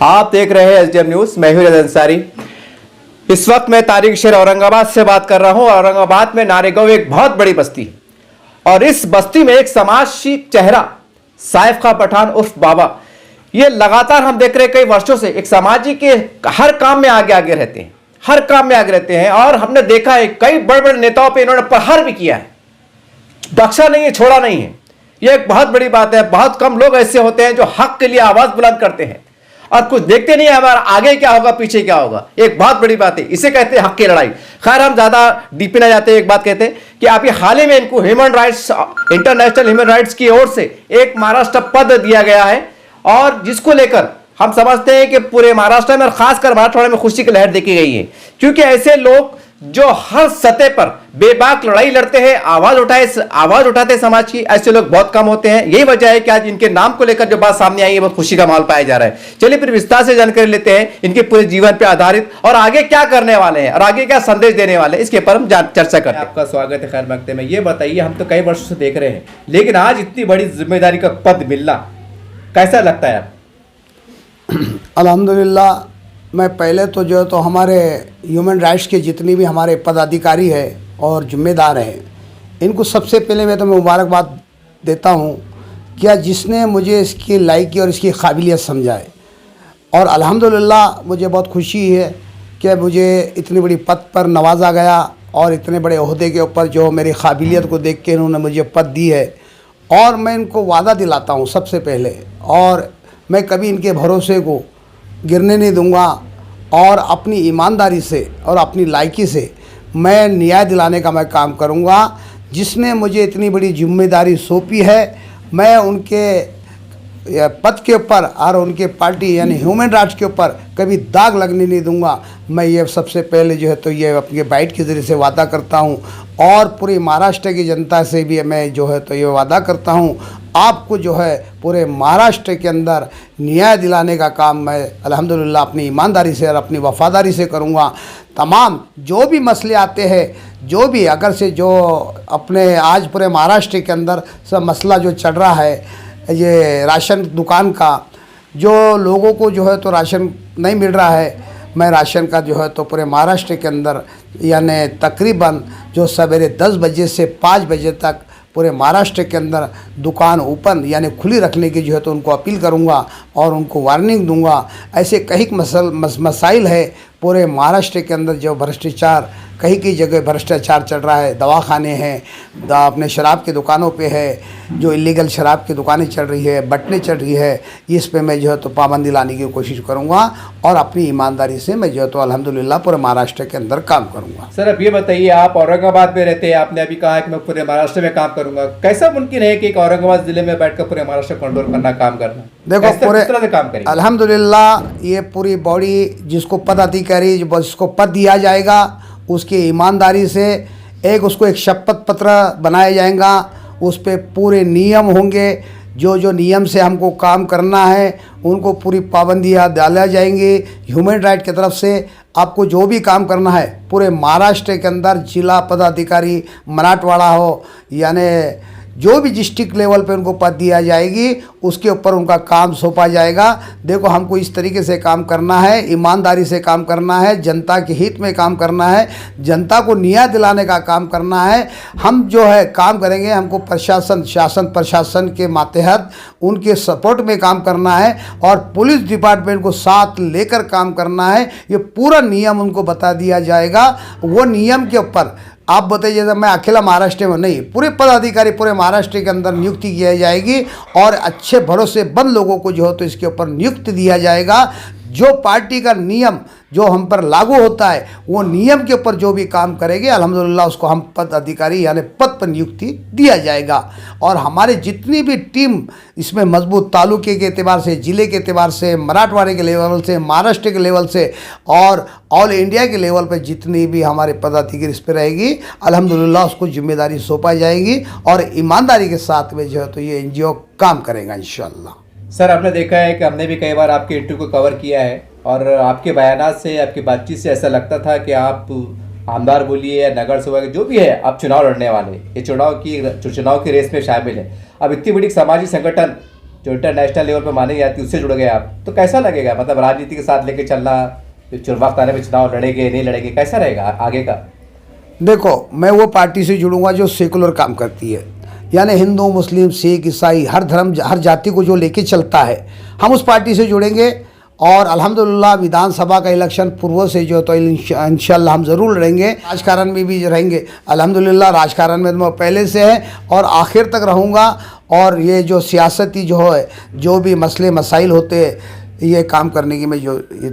आप देख रहे हैं एसडीएम न्यूज। मैं हूं रज़ अंसारी। इस वक्त मैं तारिक शहर औरंगाबाद से बात कर रहा हूं। औरंगाबाद में नारेगांव एक बहुत बड़ी बस्ती और इस बस्ती में एक समाजशी चेहरा साइफ खां पठान उर्फ बाबा, ये लगातार हम देख रहे हैं कई वर्षों से एक समाजी के हर काम में आगे आगे रहते हैं, हर काम में आगे रहते हैं। और हमने देखा है कई बड़े बड़े नेताओं पे इन्होंने प्रहार भी किया है, बख्शा नहीं है, छोड़ा नहीं है। यह एक बहुत बड़ी बात है। बहुत कम लोग ऐसे होते हैं जो हक के लिए आवाज बुलंद करते हैं और कुछ देखते नहीं है हमारा आगे क्या होगा पीछे क्या होगा। एक बहुत बड़ी बात है, इसे कहते हैं हक की लड़ाई। खैर हम ज्यादा डीपी ना जाते, एक बात कहते हैं कि आप ये हाल ही में इनको human rights, international human rights की ओर से एक महाराष्ट्र पद दिया गया है और जिसको लेकर हम समझते हैं कि पूरे महाराष्ट्र में और खासकर मराठवाड़ा में खुशी की लहर देखी गई है, क्योंकि ऐसे लोग जो हर सतह पर बेबाक लड़ाई लड़ते हैं, आवाज उठाते हैं समाज की, ऐसे लोग बहुत कम होते हैं। यही वजह है कि आज इनके नाम को लेकर जो बात सामने आई है बहुत खुशी का माहौल पाया जा रहा है। चलिए फिर विस्तार से जानकारी लेते हैं इनके पूरे जीवन पर आधारित और आगे क्या करने वाले हैं और आगे क्या संदेश देने वाले हैं, इसके ऊपर हम चर्चा करते हैं। आपका स्वागत है खैर मकते में। ये बताइए, हम तो कई वर्षों से देख रहे हैं, लेकिन आज इतनी बड़ी जिम्मेदारी का पद मिलना कैसा लगता है आपको? अल्हम्दुलिल्लाह, मैं पहले तो जो है तो हमारे ह्यूमन राइट्स के जितनी भी हमारे पदाधिकारी हैं और जिम्मेदार हैं, इनको सबसे पहले मैं तो मुबारकबाद देता हूँ क्या जिसने मुझे इसकी लायकी और इसकी काबिलियत समझाए। और अल्हम्दुलिल्लाह मुझे बहुत खुशी है कि मुझे इतनी बड़ी पद पर नवाजा गया और इतने बड़े ओहदे के ऊपर जो मेरी काबिलियत को देख के इन्होंने मुझे पद दी है। और मैं इनको वादा दिलाता हूँ सबसे पहले, और मैं कभी इनके भरोसे को गिरने नहीं दूंगा और अपनी ईमानदारी से और अपनी लायकी से मैं न्याय दिलाने का मैं काम करूंगा। जिसने मुझे इतनी बड़ी जिम्मेदारी सौंपी है, मैं उनके पद के ऊपर और उनके पार्टी यानी ह्यूमन राइट्स के ऊपर कभी दाग लगने नहीं दूंगा। मैं ये सबसे पहले जो है तो ये अपने बाइट के ज़रिए से वादा करता हूँ और पूरी महाराष्ट्र की जनता से भी मैं जो है तो ये वादा करता हूँ, आपको जो है पूरे महाराष्ट्र के अंदर न्याय दिलाने का काम मैं अल्हम्दुलिल्लाह अपनी ईमानदारी से और अपनी वफ़ादारी से करूँगा। तमाम जो भी मसले आते हैं, जो भी अगर से जो अपने आज पूरे महाराष्ट्र के अंदर सब मसला जो चल रहा है, ये राशन दुकान का, जो लोगों को जो है तो राशन नहीं मिल रहा है, मैं राशन का जो है तो पूरे महाराष्ट्र के अंदर यानी तकरीबन जो सवेरे 10 बजे से 5 बजे तक पूरे महाराष्ट्र के अंदर दुकान ओपन यानी खुली रखने की जो है तो उनको अपील करूंगा और उनको वार्निंग दूंगा। ऐसे कई मसाइल है पूरे महाराष्ट्र के अंदर जो भ्रष्टाचार, कहीं कई जगह भ्रष्टाचार चल रहा है, दवाखाने हैं, अपने शराब की दुकानों पे है, जो इलीगल शराब की दुकानें चल रही है, बटने चल रही है, इस पे मैं जो है तो पाबंदी लाने की कोशिश करूंगा और अपनी ईमानदारी से मैं जो है तो अल्हम्दुलिल्लाह पूरे महाराष्ट्र के अंदर काम करूंगा। सर अब ये बताइए, आप औरंगाबाद में रहते हैं, आपने अभी कहा कि मैं पूरे महाराष्ट्र में काम करूंगा। कैसा मुमकिन है कि एक औरंगाबाद जिले में बैठकर पूरे महाराष्ट्र कंट्रोल करना, काम करना? देखो पूरे तरह से काम करेंगे? अल्हम्दुलिल्लाह ये पूरी बॉडी जिसको पदाधिकारी जिसको पद दिया जाएगा उसकी ईमानदारी से उसको एक शपथ पत्र बनाया जाएगा, उस पे पूरे नियम होंगे, जो नियम से हमको काम करना है उनको पूरी पाबंदियाँ डाला जाएंगी। ह्यूमन राइट की तरफ से आपको जो भी काम करना है पूरे महाराष्ट्र के अंदर, जिला पदाधिकारी मराठवाड़ा हो यानी जो भी डिस्ट्रिक्ट लेवल पे उनको पद दिया जाएगी, उसके ऊपर उनका काम सौंपा जाएगा। देखो हमको इस तरीके से काम करना है, ईमानदारी से काम करना है, जनता के हित में काम करना है, जनता को न्याय दिलाने का काम करना है। हम जो है काम करेंगे, हमको प्रशासन, शासन प्रशासन के मातहत उनके सपोर्ट में काम करना है और पुलिस डिपार्टमेंट को साथ लेकर काम करना है। ये पूरा नियम उनको बता दिया जाएगा। वो नियम के ऊपर आप बताइए, जैसे मैं अकेला महाराष्ट्र में नहीं, पूरे पदाधिकारी पूरे महाराष्ट्र के अंदर नियुक्ति की जाएगी और अच्छे भरोसेमंद लोगों को जो है तो इसके ऊपर नियुक्त दिया जाएगा। जो पार्टी का नियम जो हम पर लागू होता है वो नियम के ऊपर जो भी काम करेंगे अल्हम्दुलिल्लाह उसको हम पद अधिकारी यानी पद पर नियुक्ति दिया जाएगा। और हमारे जितनी भी टीम इसमें मजबूत, तालुके के एतबार से, ज़िले के एतबार से, मराठवाड़े के लेवल से, महाराष्ट्र के लेवल से और ऑल इंडिया के लेवल पर जितनी भी हमारे पदाधिकारी इस पर रहेगी अल्हम्दुलिल्लाह उसको जिम्मेदारी सौंपा जाएगी और ईमानदारी के साथ में जो है तो ये NGO काम करेगा इंशाअल्लाह। सर आपने देखा है कि हमने भी कई बार आपके इंटरव्यू को कवर किया है और आपके बयानात से, आपकी बातचीत से ऐसा लगता था कि आप आमदार बोलिए या नगर सेवक जो भी है, आप चुनाव लड़ने वाले, ये चुनाव की रेस में शामिल है। अब इतनी बड़ी समाजी संगठन जो इंटरनेशनल लेवल पर मानी जाती है उससे जुड़ गए आप, तो कैसा लगेगा? मतलब राजनीति के साथ लेके चलना, वक्त आने में चुनाव लड़ेंगे नहीं लड़ेंगे, कैसा रहेगा आगे का? देखो, मैं वो पार्टी से जुड़ूंगा जो सेकुलर काम करती है, यानी हिंदू, मुस्लिम, सिख, ईसाई, हर धर्म, हर जाति को जो लेके चलता है, हम उस पार्टी से जुड़ेंगे। और अल्हम्दुलिल्लाह विधानसभा का इलेक्शन पूर्व से जो तो इंशाल्लाह हम ज़रूर लड़ेंगे। राजकारण में भी रहेंगे, अल्हम्दुलिल्लाह राजकारण में तो मैं पहले से है और आखिर तक रहूँगा। और ये जो सियासती जो है, जो भी मसले मसाइल होते हैं, ये काम करने की मैं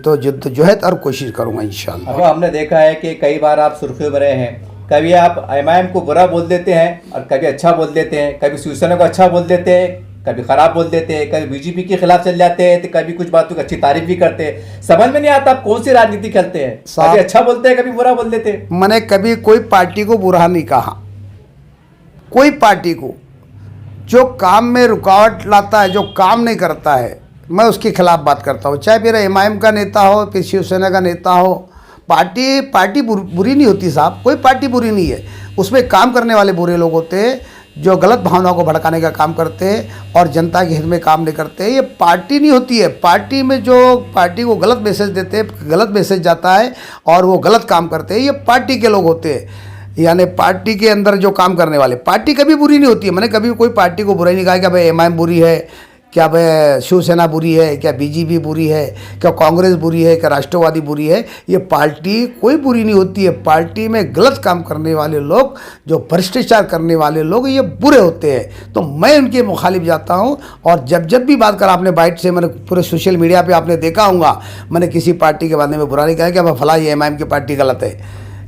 तो जद्दोजहद और कोशिश करूँगा इंशाल्लाह। अब हमने देखा है कि कई बार आप सुर्खियों में रहे हैं, कभी आप एमआईएम को बुरा बोल देते हैं और कभी अच्छा बोल देते हैं, कभी शिवसेना को अच्छा बोल देते हैं, कभी खराब बोल देते हैं, कभी बीजेपी के खिलाफ चल जाते हैं, तो कभी कुछ बातों की अच्छी तारीफ भी करते हैं। समझ में नहीं आता आप कौन सी राजनीति खेलते हैं, कभी अच्छा बोलते हैं, कभी बुरा बोल देते हैं। मैंने कभी कोई पार्टी को बुरा नहीं कहा। कोई पार्टी को जो काम में रुकावट लाता है, जो काम नहीं करता है, मैं उसके खिलाफ बात करता हूँ। चाहे फिर एमआईएम का नेता हो, फिर शिवसेना का नेता हो। पार्टी बुरी नहीं होती साहब, कोई पार्टी बुरी नहीं है। उसमें काम करने वाले बुरे लोग होते हैं जो गलत भावनाओं को भड़काने का काम करते हैं और जनता के हित में काम नहीं करते हैं। ये पार्टी नहीं होती है। पार्टी में जो पार्टी को गलत मैसेज देते हैं, गलत मैसेज जाता है और वो गलत काम करते हैं, ये पार्टी के लोग होते हैं। यानी पार्टी के अंदर जो काम करने वाले, पार्टी कभी बुरी नहीं होती है। मैंने कभी कोई पार्टी को बुरा नहीं कहा कि भाई एमआईएम बुरी है, क्या भाई शिवसेना बुरी है, क्या बीजेपी बुरी है, क्या कांग्रेस बुरी है, क्या राष्ट्रवादी बुरी है। ये पार्टी कोई बुरी नहीं होती है। पार्टी में गलत काम करने वाले लोग, जो भ्रष्टाचार करने वाले लोग, ये बुरे होते हैं। तो मैं उनके मुखालिफ जाता हूँ। और जब भी बात करा आपने बाइट से, मैंने पूरे सोशल मीडिया पर आपने देखा होगा, मैंने किसी पार्टी के बारे में बुरा नहीं कहा कि भाई फला ये एमआईएम की पार्टी गलत है,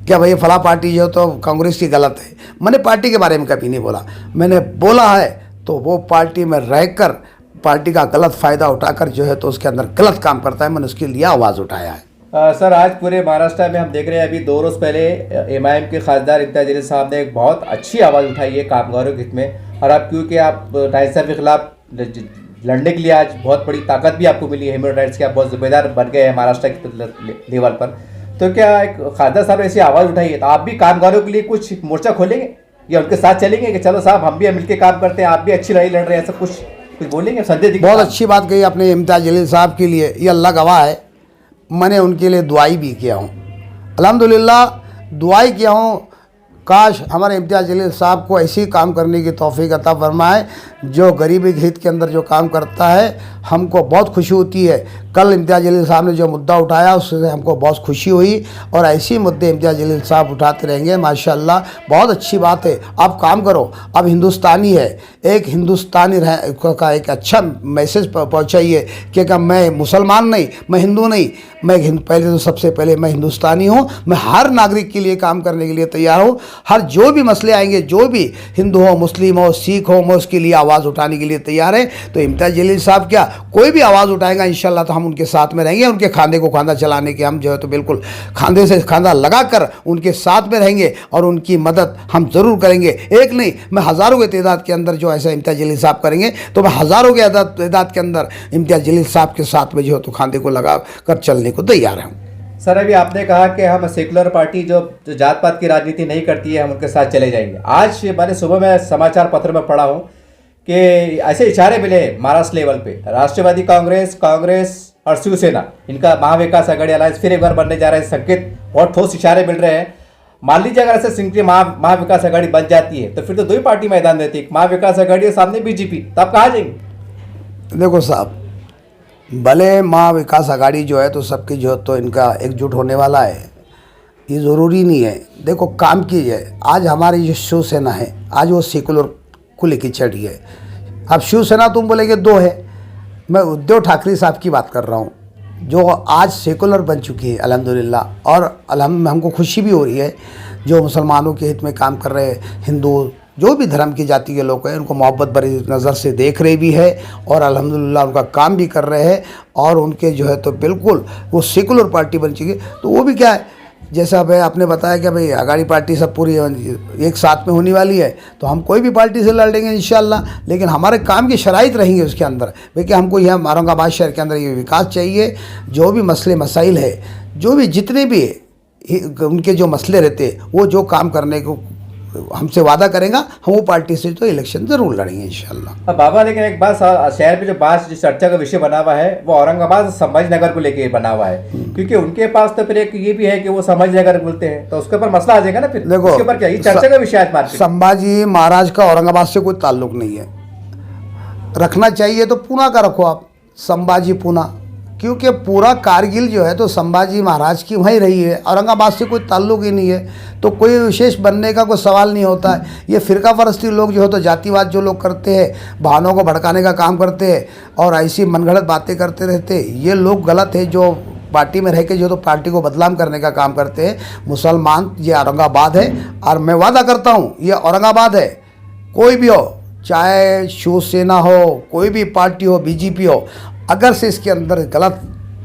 क्या भाई फला पार्टी जो तो कांग्रेस की गलत है। मैंने पार्टी के बारे में कभी नहीं बोला। मैंने बोला है तो वो पार्टी में रहकर पार्टी का गलत फ़ायदा उठाकर जो है तो उसके अंदर गलत काम करता है, मैंने उसके लिए आवाज़ उठाया है। सर, आज पूरे महाराष्ट्र में हम देख रहे हैं, अभी 2 रोज़ पहले एमआईएम के खासदार इम्तियाज जलील साहब ने एक बहुत अच्छी आवाज़ उठाई है कामगारों के हित में। और आप क्योंकि आप राइट साहब के खिलाफ लड़ने के लिए आज बहुत बड़ी ताकत भी आपको मिली है, ह्यूमन राइट्स के आप बहुत जिम्मेदार बन गए हैं महाराष्ट्र के लेवल पर। तो क्या एक खासदार साहब ने ऐसी आवाज़ उठाई है, तो आप भी कामगारों के लिए कुछ मोर्चा खोलेंगे या उनके साथ चलेंगे कि चलो साहब हम भी मिलकर काम करते हैं, आप भी अच्छी लड़ाई लड़ रहे हैं, ऐसा कुछ बोलेंगे? संदेश बहुत अच्छी बात कही आपने इम्तियाज जलील साहब के लिए, ये अल्लाह गवाह है। मैंने उनके लिए दुआई भी किया हूँ, अल्हम्दुलिल्लाह दुआई किया हूँ। काश हमारे इम्तियाज जलील साहब को ऐसी काम करने की तौफीक अता फरमाए जो गरीबी के हित के अंदर जो काम करता है। हमको बहुत खुशी होती है। कल इम्तियाज जलील साहब ने जो मुद्दा उठाया उससे हमको बहुत खुशी हुई और ऐसे ही मुद्दे इम्तियाज जलील साहब उठाते रहेंगे माशाल्लाह। बहुत अच्छी बात है। अब काम करो, अब हिंदुस्तानी है, एक हिंदुस्तानी का एक अच्छा मैसेज पहुँचाइए कि मैं मुसलमान नहीं, मैं हिंदू नहीं, पहले तो सबसे पहले मैं हिंदुस्तानी हूँ। मैं हर नागरिक के लिए काम करने के लिए तैयार हूँ। हर जो भी मसले आएंगे, जो भी हिंदू हो, मुस्लिम हो, सिख हो, मैं उसके लिए आवाज़ उठाने के लिए तैयार है। तो इम्तियाज जलील साहब क्या कोई भी आवाज़ उठाएगा इंशाल्लाह तो हम उनके साथ में रहेंगे। उनके खांधे को खांधा चलाने के हम जो है तो बिल्कुल खांधे से खांधा लगाकर उनके साथ में रहेंगे और उनकी मदद हम ज़रूर करेंगे। एक नहीं, मैं हज़ारों के तादाद के अंदर जो ऐसा इम्तियाज जलील साहब करेंगे तो मैं हज़ारों के तादाद के अंदर इम्तियाज जलील साहब के साथ में जो है तो खांधे को लगा कर चलने को तैयार हूँ। सर, अभी आपने कहा कि हम सेकुलर पार्टी जो जात पात की राजनीति नहीं करती है, हम उनके साथ चले जाएंगे। आज मैंने सुबह में समाचार पत्र में पढ़ा हूँ कि ऐसे इशारे मिले महाराष्ट्र लेवल पे, राष्ट्रवादी कांग्रेस और शिवसेना, इनका महाविकास आघाड़ी अलायंस फिर एक बार बनने जा रहा है। संकेत बहुत ठोस इशारे मिल रहे हैं। मान लीजिए अगर ऐसे सिंह की महाविकास आघाड़ी बन जाती है तो फिर तो 2 ही पार्टी मैदान देती है, महाविकास आघाड़ी और सामने बीजेपी, तो आप कहाँ जाएंगे? देखो साहब, भले महाविकास आघाड़ी जो है तो सबकी जो तो इनका एकजुट होने वाला है, ये ज़रूरी नहीं है। देखो काम कीजिए। आज हमारी जो शिवसेना है, आज वो सेकुलर को लेकर चढ़ी है। अब शिवसेना तुम बोलेंगे 2 है, मैं उद्धव ठाकरे साहब की बात कर रहा हूँ जो आज सेकुलर बन चुकी है अल्हम्दुलिल्लाह। और हमको खुशी भी हो रही है जो मुसलमानों के हित में काम कर रहे हैं, हिंदू जो भी धर्म की जाति के लोग हैं उनको मोहब्बत भरी नज़र से देख रहे भी है और अल्हम्दुलिल्लाह उनका काम भी कर रहे हैं। और उनके जो है तो बिल्कुल वो सेकुलर पार्टी बन चुकी है। तो वो भी क्या है, जैसा भाई आपने बताया कि भाई आघाड़ी पार्टी सब पूरी एक साथ में होने वाली है, तो हम कोई भी पार्टी से लड़ेंगे इंशाल्लाह। लेकिन हमारे काम की शराइत रहेंगे उसके अंदर, भाई कि हमको यहाँ औरंगाबाद शहर के अंदर ये विकास चाहिए। जो भी मसले मसाइल है, जो भी जितने भी उनके जो मसले रहते हैं, वो जो काम करने को हमसे वादा करेगा, हम वो पार्टी से तो इलेक्शन ज़रूर लड़ेंगे इंशाल्लाह। अब बाबा, लेकिन एक बात, शहर में जो बात जिस चर्चा का विषय बना हुआ है वो औरंगाबाद संभाजी नगर को लेके बना हुआ है, क्योंकि उनके पास तो फिर एक ये भी है कि वो संभाजी नगर बोलते हैं, तो उसके ऊपर मसला आ जाएगा ना। फिर देखो, उसके ऊपर क्या ये चर्चा का विषय आज मार्केट। संभाजी महाराज का औरंगाबाद से कोई ताल्लुक नहीं है। रखना चाहिए तो पूना का रखो आप, संभाजी पूना, क्योंकि पूरा कारगिल जो है तो संभाजी महाराज की वहीं रही है, औरंगाबाद से कोई ताल्लुक ही नहीं है, तो कोई विशेष बनने का कोई सवाल नहीं होता है। ये फ़िरका परस्ती लोग जो है तो जातिवाद जो लोग करते हैं, बहानों को भड़काने का काम करते हैं और ऐसी मनगढ़ंत बातें करते रहते हैं, ये लोग गलत है। जो पार्टी में रह के जो तो पार्टी को बदनाम करने का काम करते हैं। मुसलमान, ये औरंगाबाद है और मैं वादा करता हूँ ये औरंगाबाद है, कोई भी हो, चाहे शिवसेना हो, कोई भी पार्टी हो, बीजेपी हो, अगर से इसके अंदर गलत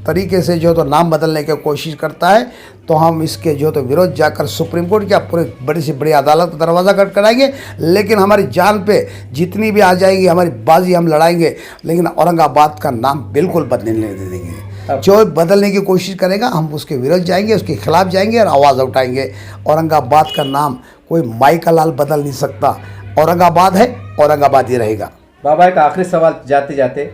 तरीके से जो तो नाम बदलने की कोशिश करता है तो हम इसके जो तो विरोध जाकर सुप्रीम कोर्ट की पूरी बड़ी से बड़ी अदालत का दरवाज़ा खटखटाएंगे। लेकिन हमारी जान पे जितनी भी आ जाएंगी हमारी बाजी हम लड़ाएंगे, लेकिन औरंगाबाद का नाम बिल्कुल बदलने नहीं दे देंगे। जो बदलने की कोशिश करेगा हम उसके विरोध जाएंगे, उसके खिलाफ जाएंगे और आवाज़ उठाएंगे। औरंगाबाद का नाम कोई माई का लाल बदल नहीं सकता। औरंगाबाद है, औरंगाबाद ही रहेगा। बाबा, एक आखिरी सवाल जाते जाते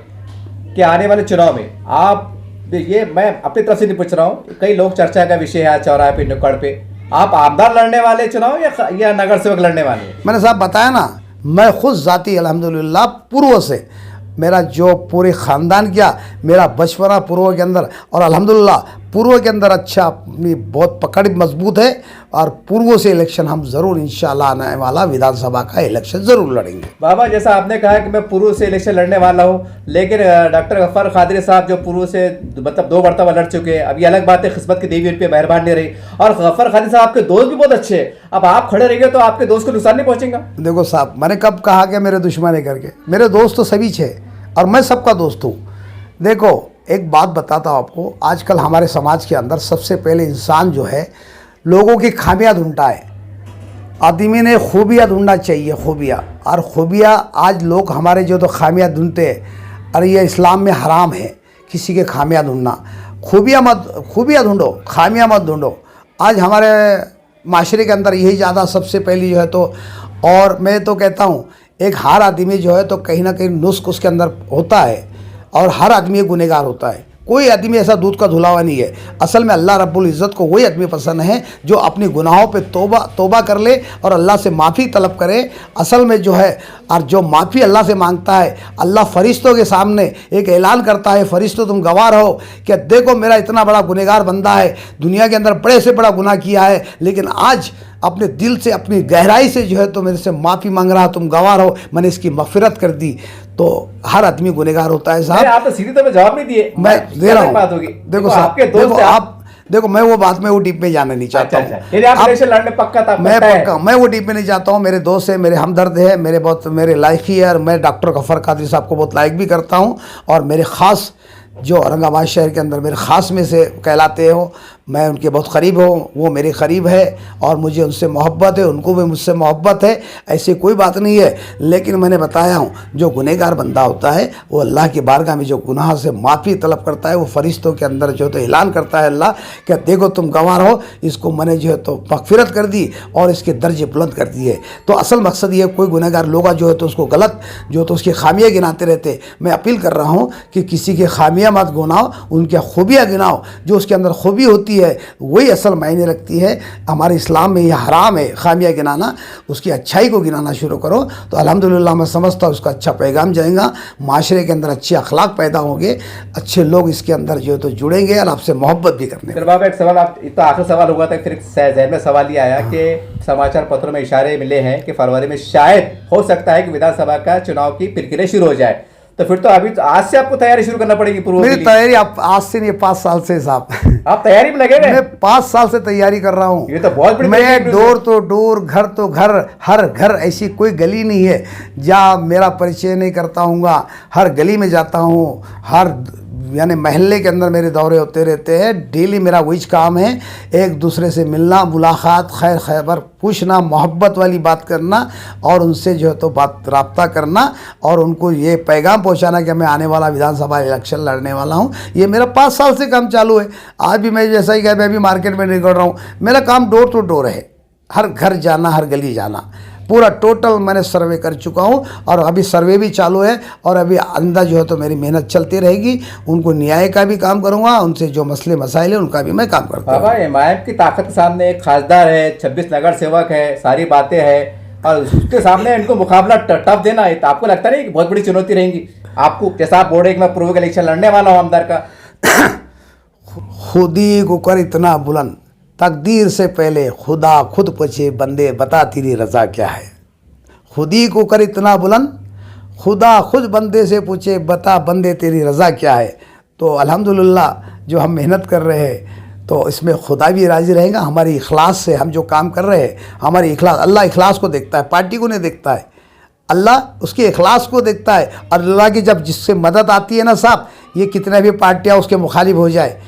कि आने वाले चुनाव में आप, ये मैं अपनी तरफ से नहीं पूछ रहा हूँ, कई लोग चर्चा का विषय है चौराहे पे, नुक्कड़ पे, आप आमदार लड़ने वाले चुनाव या नगर सेवक लड़ने वाले? मैंने साहब बताया ना, मैं खुद जाती अल्हम्दुलिल्लाह पूर्व से, मेरा जो पूरे ख़ानदान किया, मेरा बचपना पूर्व के अंदर, और अल्हम्दुलिल्लाह पूर्व के अंदर अच्छा अपनी बहुत पकड़ मजबूत है और पूर्व से इलेक्शन हम ज़रूर इंशाल्लाह आने वाला विधानसभा का इलेक्शन ज़रूर लड़ेंगे। बाबा, जैसा आपने कहा कि मैं पूर्व से इलेक्शन लड़ने वाला हूँ, लेकिन डॉक्टर गफ्फार कादरी साहब जो पूर्व से मतलब 2 मरतबा लड़ चुके हैं, अब ये अलग बात है किस्मत की देवी उन पर मेहरबान नहीं रही, और गफ्फार कादरी साहब आपके दोस्त भी बहुत अच्छे हैं, अब आप खड़े रहिए तो आपके दोस्त को नुकसान नहीं पहुँचेगा? देखो साहब, मैंने कब कहा कि मेरे दुश्मन है करके? मेरे दोस्त तो सभी छे और मैं सबका दोस्त हूँ। देखो, एक बात बताता हूँ आपको, आजकल हमारे समाज के अंदर सबसे पहले इंसान जो है लोगों की खामियां ढूंढता है। आदमी ने खूबियाँ ढूंढना चाहिए, खूबियाँ, और खूबियाँ आज लोग हमारे जो तो खामियां ढूंढते हैं। अरे ये इस्लाम में हराम है किसी के खामियां ढूंढना। खूबियाँ ढूंढो, खामियां मत ढूंढो। आज हमारे माशरे के अंदर यही ज़्यादा सबसे पहली जो है तो, और मैं तो कहता हूँ एक हर आदमी जो है तो कहीं ना कहीं नुस्ख उसके अंदर होता है और हर आदमी गुनहगार होता है। कोई आदमी ऐसा दूध का धुला हुआ नहीं है। असल में अल्लाह रब्बुल इज़्ज़त को वही आदमी पसंद है जो अपने गुनाहों पे तौबा कर ले और अल्लाह से माफ़ी तलब करे। असल में जो है, और जो माफ़ी अल्लाह से मांगता है, अल्लाह फरिश्तों के सामने एक ऐलान करता है, फरिश्तों तुम गवाह रहो कि देखो मेरा इतना बड़ा गुनहगार बंदा है, दुनिया के अंदर बड़े से बड़ा गुनाह किया है, लेकिन आज अपने दिल से, अपनी गहराई से जो है तो मेरे से माफ़ी मांग रहा, तुम गवाह रहो, मैंने इसकी मग़फ़िरत कर दी। तो हर आदमी गुनहगार होता है साहब। आप तो सीधी तौर पे जवाब नहीं दिए, मैं दे रहा बात होगी। हूँ। देखो साहब, आपके दोस्त देखो आप, देखो मैं वो बात में वो डीप में जाना नहीं चाहता हूँ। लड़ने पक्का था? मैं वो डीप में नहीं जाता हूँ। मेरे दोस्त है, मेरे हमदर्द है, मेरे लायक ही है, और मैं डॉक्टर गफ्फार कादरी साहब को बहुत लायक भी करता हूँ। और मेरे ख़ास जो औरंगाबाद शहर के अंदर मेरे ख़ास में से कहलाते हो, मैं उनके बहुत क़रीब हूँ, वो मेरे क़रीब है और मुझे उनसे मोहब्बत है, उनको भी मुझसे मोहब्बत है, ऐसी कोई बात नहीं है। लेकिन मैंने बताया हूँ, जो गुनहगार बंदा होता है वो अल्लाह की बारगाह में जो गुनाह से माफ़ी तलब करता है, वो फरिश्तों के अंदर जो तो ऐलान करता है अल्लाह कि देखो तुम गवाह रहो, इसको मैंने जो है तो मग़फ़िरत कर दी और इसके दर्जे बुलंद कर दिए। तो असल मकसद ये, कोई गुनहगार लोग जो है तो उसको गलत जो तो उसकी खामियाँ गिनाते रहते। मैं अपील कर रहा हूँ कि किसी की खामियाँ मत गिनाओ, उनकी खूबियाँ गिनाओ। जो उसके अंदर खूबी होती है वही असल मायने रखती है। हमारे इस्लाम में यह हराम है खामियाँ गिनाना, उसकी अच्छाई को गिनाना शुरू करो तो अल्हम्दुलिल्लाह मैं समझता हूँ उसका अच्छा पैगाम जाएगा, माशरे के अंदर अच्छे अखलाक पैदा होंगे, अच्छे लोग इसके अंदर जो है तो जुड़ेंगे और आपसे मोहब्बत भी करने। फिर बाबा एक सवाल, आप इतना आखिरी सवाल हुआ था, फिर जहन में सवाल ये आया कि समाचार पत्रों में इशारे मिले हैं कि फरवरी में शायद हो सकता है कि विधानसभा का चुनाव की प्रक्रिया शुरू हो जाए, तो फिर तो अभी आज से आपको तैयारी शुरू करना पड़ेगी। पूर्व मेरी तैयारी आप आज से नहीं, 5 साल से साहब। आप तैयारी में लगे हुए? मैं 5 साल से तैयारी कर रहा हूँ। ये तो बहुत बड़ी मैं डोर तो डोर, घर तो घर, हर घर, ऐसी कोई गली नहीं है जहाँ मेरा परिचय नहीं करता हूँगा। हर गली में जाता हूँ, हर यानी महल्ले के अंदर मेरे दौरे होते रहते हैं। डेली मेरा वही काम है, एक दूसरे से मिलना, मुलाकात, खैर खबर पूछना, मोहब्बत वाली बात करना और उनसे जो है तो बात रब्ता करना और उनको ये पैगाम पहुंचाना कि मैं आने वाला विधानसभा इलेक्शन लड़ने वाला हूं। ये मेरा 5 साल से काम चालू है। आज भी मैं जैसा ही कहा, मैं भी मार्केट में निकल रहा हूं, मेरा काम डोर टू डोर है। हर घर जाना, हर गली जाना, पूरा टोटल मैंने सर्वे कर चुका हूँ और अभी सर्वे भी चालू है और अभी अंदर जो है तो मेरी मेहनत चलती रहेगी। उनको न्याय का भी काम करूँगा, उनसे जो मसले मसाइल हैं उनका भी मैं काम करता हूँ। बाबा एमआईएम की ताकत के सामने एक खासदार है, 26 नगर सेवक है, सारी बातें हैं और उसके सामने इनको मुकाबला टफ देना है, तो आपको लगता नहीं कि बहुत बड़ी चुनौती रहेगी आपको? जैसा आप बोल रहे कि मैं पूर्व इलेक्शन लड़ने वाला हूँ आमदार का। खुदी को कर इतना बुलंद, तकदीर से पहले खुदा खुद पूछे बंदे बता तेरी रज़ा क्या है। खुदी को कर इतना बुलंद, खुदा खुद बंदे से पूछे बता बंदे तेरी रज़ा क्या है। तो अल्हम्दुलिल्लाह जो हम मेहनत कर रहे हैं तो इसमें खुदा भी राज़ी रहेगा। हमारी इखलास से हम जो काम कर रहे हैं, हमारी इखलास, अल्लाह इखलास को देखता है, पार्टी को नहीं देखता है। अल्लाह उसके इखलास को देखता है। और अल्लाह की जब जिससे मदद आती है ना साहब, ये कितने भी पार्टियाँ उसके मुखालिफ हो जाए,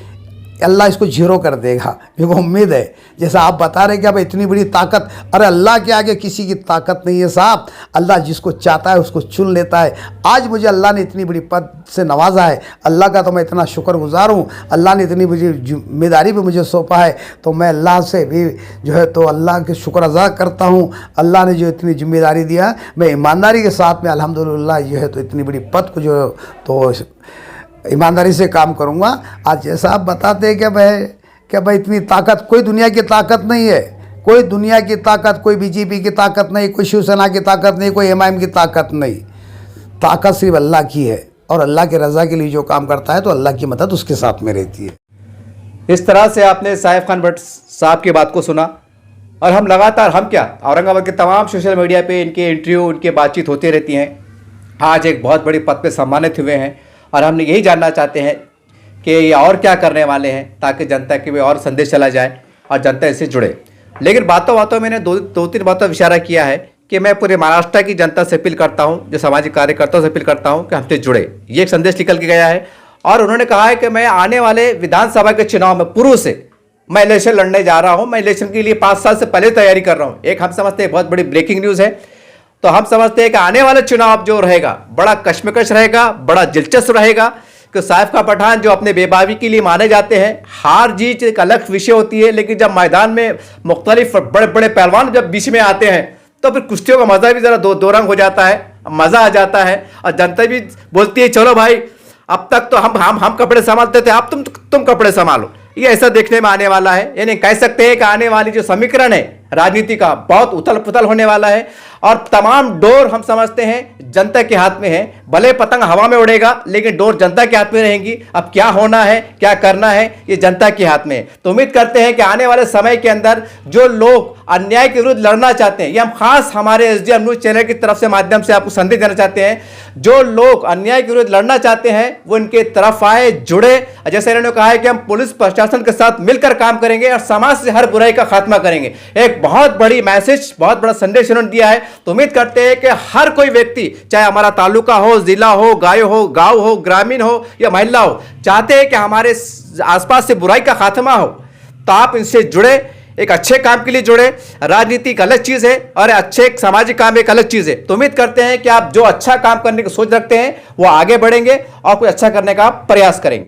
अल्लाह इसको जीरो कर देगा। मेरे को उम्मीद है, जैसा आप बता रहे कि अब इतनी बड़ी ताकत, अरे अल्लाह के आगे किसी की ताकत नहीं है साहब। अल्लाह जिसको चाहता है उसको चुन लेता है। आज मुझे अल्लाह ने इतनी बड़ी पद से नवाजा है, अल्लाह का तो मैं इतना शुक्रगुजार हूँ। अल्लाह ने इतनी बड़ी जिम्मेदारी भी मुझे सौंपा है, तो मैं अल्लाह से भी जो है तो अल्लाह के शुक्र अदा करता हूँ। अल्लाह ने जो इतनी जिम्मेदारी दिया, मैं ईमानदारी के साथ में अल्हम्दुलिल्लाह जो है तो इतनी बड़ी पद को जो तो ईमानदारी से काम करूँगा। आज जैसा आप बताते हैं कि भाई इतनी ताकत, कोई दुनिया की ताकत नहीं है, कोई दुनिया की ताकत, कोई बीजेपी की ताकत नहीं, कोई शिवसेना की ताकत नहीं, कोई एमआईएम की ताकत नहीं। ताकत सिर्फ अल्लाह की है और अल्लाह के रज़ा के लिए जो काम करता है तो अल्लाह की मदद उसके साथ में रहती है। इस तरह से आपने साहिब खान भट्ट साहब की बात को सुना और हम लगातार, हम क्या, औरंगाबाद के तमाम सोशल मीडिया पे इनके इंटरव्यू, उनके बातचीत होती रहती हैं। आज एक बहुत बड़ी पद पे सम्मानित हुए हैं और हमने यही जानना चाहते हैं कि ये और क्या करने वाले हैं ताकि जनता के भी और संदेश चला जाए और जनता इससे जुड़े। लेकिन बातों बातों मैंने दो तीन बातों पर इशारा किया है कि मैं पूरे महाराष्ट्र की जनता से अपील करता हूं, जो सामाजिक कार्यकर्ताओं से अपील करता हूं कि हमसे जुड़े। ये एक संदेश निकल के गया है और उन्होंने कहा है कि मैं आने वाले विधानसभा के चुनाव में पूर्व से मैं इलेक्शन लड़ने जा रहा हूँ। मैं इलेक्शन के लिए 5 साल से पहले तैयारी कर रहा हूँ। एक हम समझते हैं बहुत बड़ी ब्रेकिंग न्यूज़ है, तो हम समझते हैं कि आने वाला चुनाव जो रहेगा बड़ा कश्मकश रहेगा, बड़ा दिलचस्प रहेगा। कि साहिब का पठान जो अपने बेबावी के लिए माने जाते हैं, हार जीत एक अलग विषय होती है, लेकिन जब मैदान में मुख्तलिफ बड़े बड़े पहलवान जब बीच में आते हैं तो फिर कुश्तियों का मजा भी जरा दो रंग हो जाता है, मजा आ जाता है और जनता भी बोलती है चलो भाई अब तक तो हम कपड़े संभालते थे, अब तुम कपड़े संभालो। ये ऐसा देखने में आने वाला है। यानी कह सकते हैं कि आने वाली जो समीकरण है राजनीति का बहुत उथल पुथल होने वाला है और तमाम डोर हम समझते हैं जनता के हाथ में है। भले पतंग हवा में उड़ेगा लेकिन डोर जनता के हाथ में रहेंगी। अब क्या होना है, क्या करना है, ये जनता के हाथ में है। तो उम्मीद करते हैं कि आने वाले समय के अंदर जो लोग अन्याय के विरुद्ध लड़ना चाहते हैं, ये हम खास हमारे एसडीएम न्यूज चैनल की तरफ से माध्यम से आपको संदेश देना चाहते हैं, जो लोग अन्याय के विरुद्ध लड़ना चाहते हैं वो इनके तरफ आए, जुड़े। जैसे इन्होंने कहा है कि हम पुलिस प्रशासन के साथ मिलकर काम करेंगे और समाज से हर बुराई का खात्मा करेंगे। एक बहुत बड़ी मैसेज, बहुत बड़ा संदेश इन्होंने दिया है। तो उम्मीद करते हैं कि हर कोई व्यक्ति, चाहे हमारा तालुका हो, जिला हो, गांव हो, ग्रामीण हो या महिला हो, चाहते हैं कि हमारे आसपास से बुराई का खात्मा हो। तो आप इनसे जुड़े, एक अच्छे काम के लिए जुड़े। राजनीति एक अलग चीज है और अच्छे सामाजिक काम एक अलग चीज है। तो उम्मीद करते हैं कि आप जो अच्छा काम करने की सोच रखते हैं वो आगे बढ़ेंगे और कोई अच्छा करने का प्रयास करेंगे।